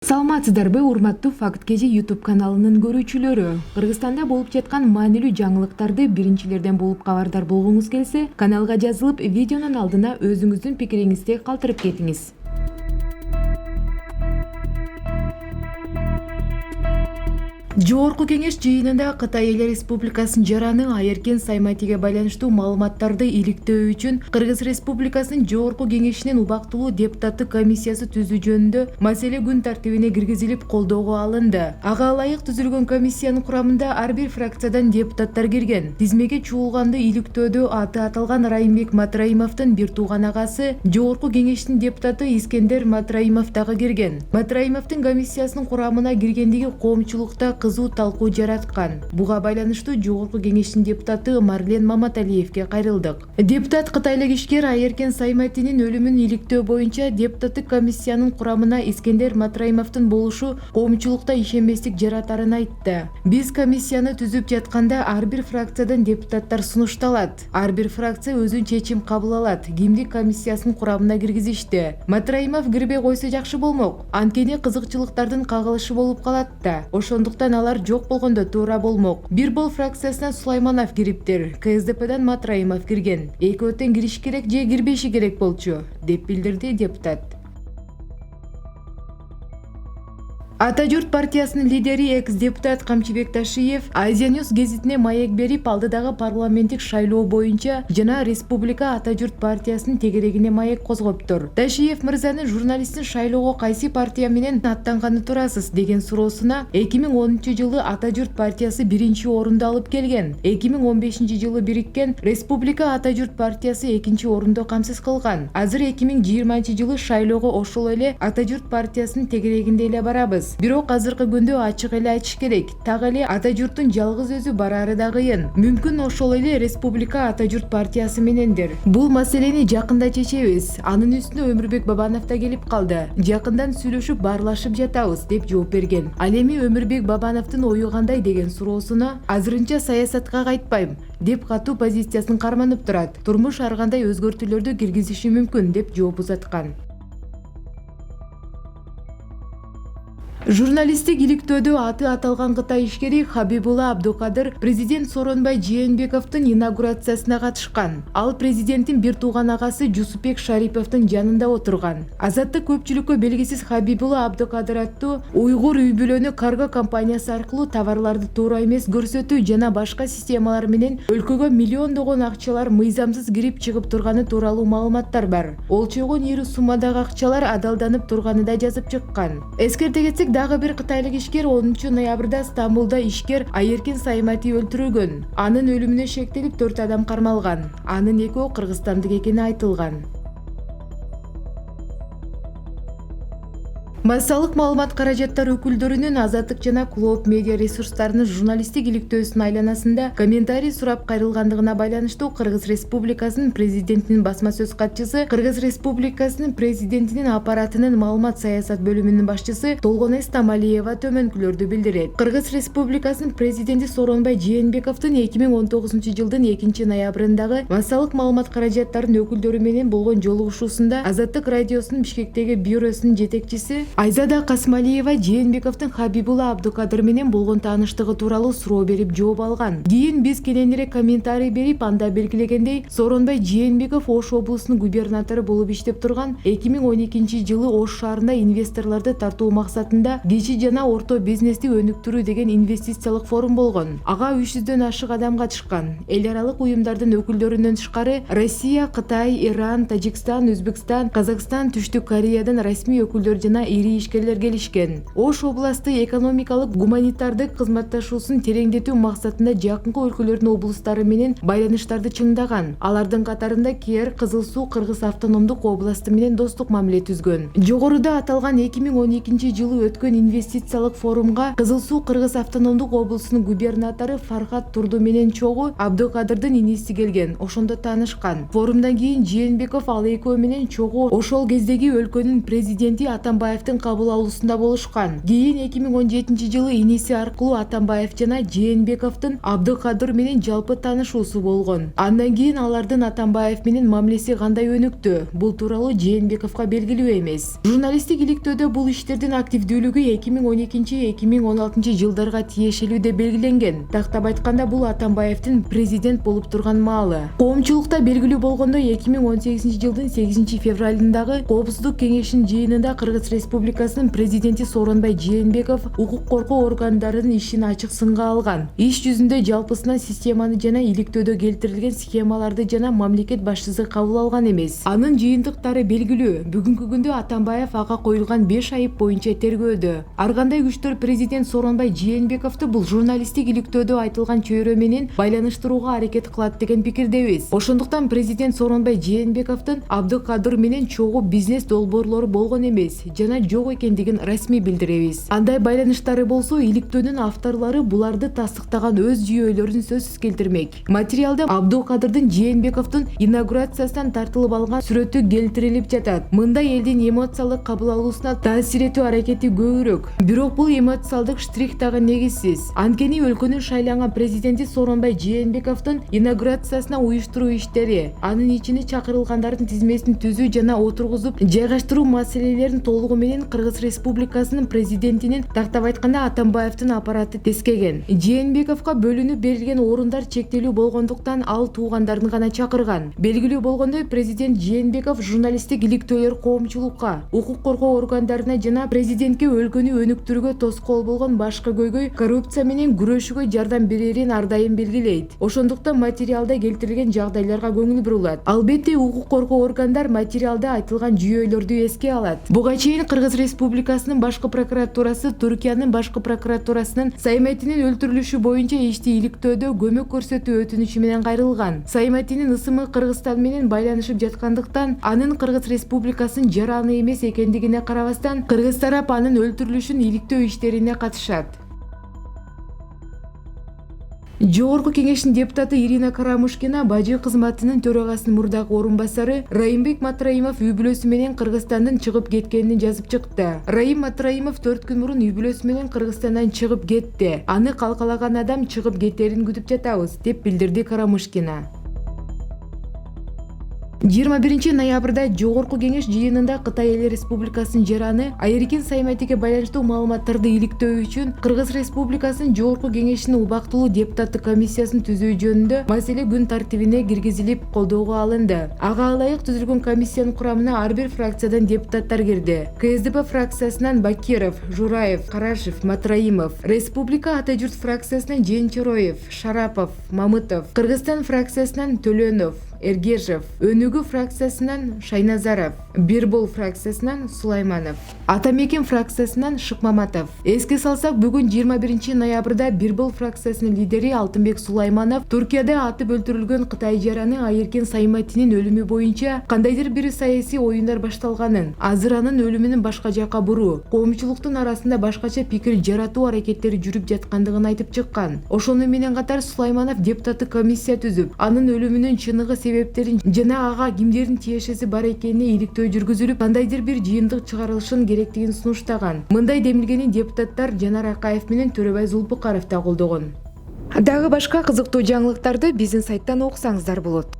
Саламатсыздарбы, урматтуу Факт Кежи YouTube каналынын көрүүчүлөрү. Кыргызстанда болуп жаткан маанилүү жаңылыктарды биринчилерден болуп кабардар болгуңуз келсе, каналга жазылып, видеонун алдына өзүңүздүн пикириңизди калтырып кетиңиз. Жогорку кеңеш жыйынында Кытай Эл Республикасынын жараны Айеркен Сайматиге байланыштуу маалыматтарды иликтөө үчүн Кыргыз Республикасынын Жогорку кеңешинин убактылуу депутаттык комиссиясы түзүү жөнүндө маселе күн тартибине киргизилип колдоого алынды. Ага ылайык түзүлгөн комиссиянын курамында ар бир фракциядан депутаттар кирген. Тизмеге чуулганды иликтөөдө аты аталган Райымбек Матраимовдун бир тууган агасы Жогорку кеңештин депутаты Искендер Матраимов дагы кирген. Матраимовдун комиссиясынын курамына киргендиги коомчулукта кызуу талкуу жараткан. Буга байланыштуу Жогорку кеңештин депутаты Марлен Маматалиевге кайрылдык. Депутат кытайлык ишкер Айеркен Сайматинин өлүмүн иликтөө боюнча депутаттык комиссиянын курамына Искендер Матраимовдун болушу коомчулукта ишенбестик жаратарын айтты. Биз комиссияны түзүп жатканда ар бир фракциядан депутаттар сунушталат. Ар бир фракция өзүн чечим кабыл алат. Кимдик комиссиясынын курамына киргизишти. Матраимов кирбей койсо жакшы болмок. Анткени кызыкчылыктардын кагылышы болуп калат да. Ошондуктан алар жок болгондо туура болмок. Бир бол фракциясынан Сулайманов кириптир, КСДПдан Матраимов кирген. Экөө тең кириш керек же кирбеши керек болчу, деп билдирди депутат. Ата журт партиясынын лидери экс-депутат Камчыбек Ташиев Азия Ньюс гезитине маек берип, алдыдагы парламенттик шайлоо боюнча жана Республика Ата журт партиясынын тегерегине маек козгоптур. Ташиев мырзанын журналисттин шайлоого кайсы партия менен аттанганы турасыз деген суроосуна 2010-жылы Ата журт партиясы биринчи орунду алып келген. 2015-жылы бириккен Республика Ата журт партиясы экинчи орунду камсыз кылган. Азыр 2020-жылы шайлоого ошол эле Ата журт партиясынын тегерегинде эле барабыз. Бирок азыркы күндө ачык эле айтыш керек. Так эле Ата журттун жалгыз өзү барары да кыйын. Мүмкүн ошол эле Республика Ата журт партиясы менендир. Бул маселени жакында чечебиз. Анын үстүнө Өмүрбек Бабанов да келип калды. Жакындан сүйлөшүп, баарлашып жатабыз, деп жооп берген. Ал эми Өмүрбек Бабановдун ою кандай деген суроосуна азырынча саясатка кайтпайм, деп катуу позициясын карманып турат. Турмуш ар кандай өзгөртүүлөрдү киргизиши мүмкүн, деп жооп узаткан. Журналисттик иликтөөдө аты аталган Кытай ишкери Хабибулла Абдукадыр президент Сооронбай Жээнбековдун инаугурациясына катышкан. Ал президенттин бир тууган агасы Жусупбек Шариповдун жанында отурган. Азаттык көпчүлүккө белгисиз Хабибулла Абдукадыр аттуу уйгур үй бүлөнү карго компаниясы аркылуу товарларды туура эмес көрсөтүү жана башка системалар менен өлкөгө миллиондогон акчалар мыйзамсыз кирип чыгып турганы тууралуу маалыматтар бар. Олчогон ири суммадагы акчалар адалданып турганы да жазып чыккан. Эскерте кетсек, дагы бир кытайлык ишкер 10 ноябрда Стамбулда ишкер Айеркен Саймати өлтүрүлгөн. Анын өлүмүнө шектелип 4 адам кармалган. Анын экөө кыргызстандык экени айтылган. Массалык маалымат каражаттар өкүлдөрүнүн Азаттык жана Клоп медиа ресурстарынын журналисттик иликтөөсүнүн айланасында комментарий сурап кайрылгандыгына байланыштуу Кыргыз Республикасынын президентинин басма сөз катчысы, Кыргыз Республикасынын президентинин аппаратынын маалымат саясат бөлүмүнүн башчысы Толгонес Тамалиева төмөнкүлөрдү билдирет. Кыргыз Республикасынын президенти Сооронбай Жээнбековдун 2019-жылдын 2-ноябрындагы массалык маалымат каражаттарынын өкүлдөрү менен болгон жолугушуусунда Азаттык радиосунун Бишкектеги бюросунун жетекчиси Айзада Касмалиева Жээнбековдун Хабибулла Абдукадыр менен болгон тааныштыгы тууралуу суроо берип жооп алган. Кийин биз кененирээк комментарий берип, анда белгилегендей, Сооронбай Жээнбеков Ош облусунун губернатору болуп иштеп турган 2012-жылы Ош шаарында инвесторлорду тартуу максатында кичи жана орто бизнести өнүктүрүү деген инвестициялык форум болгон. Ага 300дөн ашык адам катышкан. Эл аралык уюмдардын өкүлдөрүнөн тышкары Россия, Кытай, Иран, Тажикстан, Өзбекстан, Казакстан, Түштүк Кореядан расмий өкүлдөр жана ири ишкерлер келишкен. Ош областы экономикалык гуманитардык кызматташуусун тереңдетүү максатында жакынкы өлкөлөрдүн облустары менен байланыштарды чыңдаган. Алардын катарында Кер, Кызыл Суу Кыргыз автономдук областы менен достук мамиле түзгөн. Жогоруда аталган 2012-жылы өткөн инвестициялык форумга Кызыл Суу Кыргыз автономдук облусунун губернатору Фархат Турду менен чогуу Абдукадырдын иниси келген. Ошондо таанышкан. Форумдан кийин Жээнбеков ал экөө менен чогуу ошол кездеги өлкөнүн президенти Атамбаевдин президенттин кабыл алуусунда болушкан. Кийин 2017-жылы иниси аркылуу Атамбаев жана Жээнбековдун Абдыкадыр менен жалпы таанышуусу болгон. Андан кийин алардын Атамбаев менен мамилеси кандай өнүктү? Бул тууралуу Жээнбековго белгилүү эмес. Журналисттик иликтөөдө бул иштердин активдүүлүгү 2012-2016 жылдарга тиешелүү деп белгиленген. Тактап айтканда бул Атамбаевдин президент болуп турган маалы. Коомчулукта белгилүү болгондой 2018 жылдын 8 февралындагы Коопсуздук кеңешинин жыйынында Кыргыз Республикасынын президенти Сооронбай Жээнбеков укук коргоо органдарынын ишин ачык сынга алган. Иш жүзүндө жалпысынан системаны жана иликтөөдө келтирилген схемаларды жана мамлекет башчысы кабыл алган эмес. Анын жыйынтыктары белгилүү. Бүгүнкү күндө Атамбаев ага коюлган 5 айып боюнча тергөөдө. Ар кандай күчтөр президент Сооронбай Жээнбековду бул журналисттик иликтөөдө айтылган чөйрө менен байланыштырууга аракет кылат деген пикирдебиз. Ошондуктан президент Сооронбай Жээнбековдун Абдыкадыр менен чогуу бизнес долбоорлору болгон эмес жана жок экендигин расмий билдиребиз. Андай байланыштары болсо, иликтөөнүн авторлору буларды тастыктаган өз жүйөлөрүн сөзсүз келтирмек. Материалда Абдыкадырдын Жээнбековдун инаугурациясынан тартылып алган сүрөтү келтирилип жатат. Мында элдин эмоциялык кабыл алуусуна таасир этүү аракети көбүрөөк. Бирок бул эмоциялдык штрих дагы негизсиз. Анткени өлкөнүн шайланган президенти Сооронбай Жээнбековдун инаугурациясына уюштуруу иштери, анын ичине чакырылгандардын тизмесин түзүү жана отургузуп жайгаштыруу маселелерин толугу менен Кыргыз Республикасынын президентинин, тактап айтканда Атамбаевдин аппараты тескеген. Жээнбековго бөлүнүп берилген орундар чектелүү болгондуктан ал туугандарын гана чакырган. Белгилүү болгондой, президент Жээнбеков журналисттик иликтөөлөр коомчулукка, укук коргоо органдарына жана президентке өлкөнү өнүктүрүүгө тоскоол болгон башкы көйгөй коррупция менен күрөшүүгө жардам берерин ар дайым белгилейт. Ошондуктан материалда келтирилген жагдайларга көңүл бурулат. Албетте укук коргоо органдар материалда айтылган жүйөлөрдү эске алат. Буга чейин Кыргыз Республикасынын башкы прокуратурасы Түркиянын башкы прокуратурасынын Сайматинин өлтүрүлүшү боюнча ишти иликтөөдө көмөк көрсөтүү өтүнүчү менен кайрылган. Сайматинин ысымы Кыргызстан менен байланышып жаткандыктан, анын Кыргыз Республикасынын жараны эмес экендигине карабастан, кыргыз тарап анын өлтүрүлүшүн иликтөө иштерине катышат. Жогорку кеңештин депутаты Ирина Карамушкина бажы кызматынын төрагасынын мурдагы орун басары Раимбек Матраимов үй бүлөсү менен Кыргызстандан чыгып кеткенин жазып чыкты. Раим Матраимов 4 күн мурун үй бүлөсү менен Кыргызстандан чыгып кетти. Аны калкалаган адам чыгып кетерин күтүп жатабыз, деп билдирди Карамушкина. 21 ноябрда Жогорку кеңеш жыйынында Кытай Эл Республикасынын жараны Айыркин Сайматиге байланыштуу маалыматтарды иликтөө үчүн Кыргыз Республикасынын Жогорку кеңешинин убактылуу депутаттык комиссиясын түзүү жөнүндө маселе күн тартибине киргизилип колдоого алынды. Ага ылайык түзүлгөн комиссиянын курамына ар бир фракциядан депутаттар кирди. КСДП фракциясынан Бакиров, Жураев, Карашев, Матраимов, Республика Ата журт фракциясынан Женчороев, Шарапов, Мамытов, Кыргызстан фракциясынан Төлөнов, Эргежев, Өнүгүү фракциясынан Шайназаров, Бирбол фракциясынан Сулайманов, Атамекен фракциясынан Шыкмаматов. Эске салсак, бүгүн 21 ноябрда Бирбол фракциясынын лидери Алтынбек Сулайманов Түркияда атып өлтүрүлгөн Кытай жараны Айыркин Сайматинин өлүмү боюнча кандайдыр бир саясий оюндар башталганын, азыр анын өлүмүнүн башка жакка буруу, коомчулуктун арасында башкача пикир жаратуу аракеттери жүрүп жаткандыгын айтып чыккан. Ошону менен катар Сулайманов депутаттык комиссия түзүп, анын өлүмүнүн чыныгы себептерин жана ага кимдердин тиешеси бар экенине иликтөө жүргүзүлүп, кандайдыр бир жыйынтык чыгарылышын керектигин сунуштаган. Мындай демилгени депутаттар Жанар Акаев менен Төрөбай Зулпукаров да колдогон. Дагы башка кызыктуу жаңылыктарды биздин сайттан окусаңыздар болот.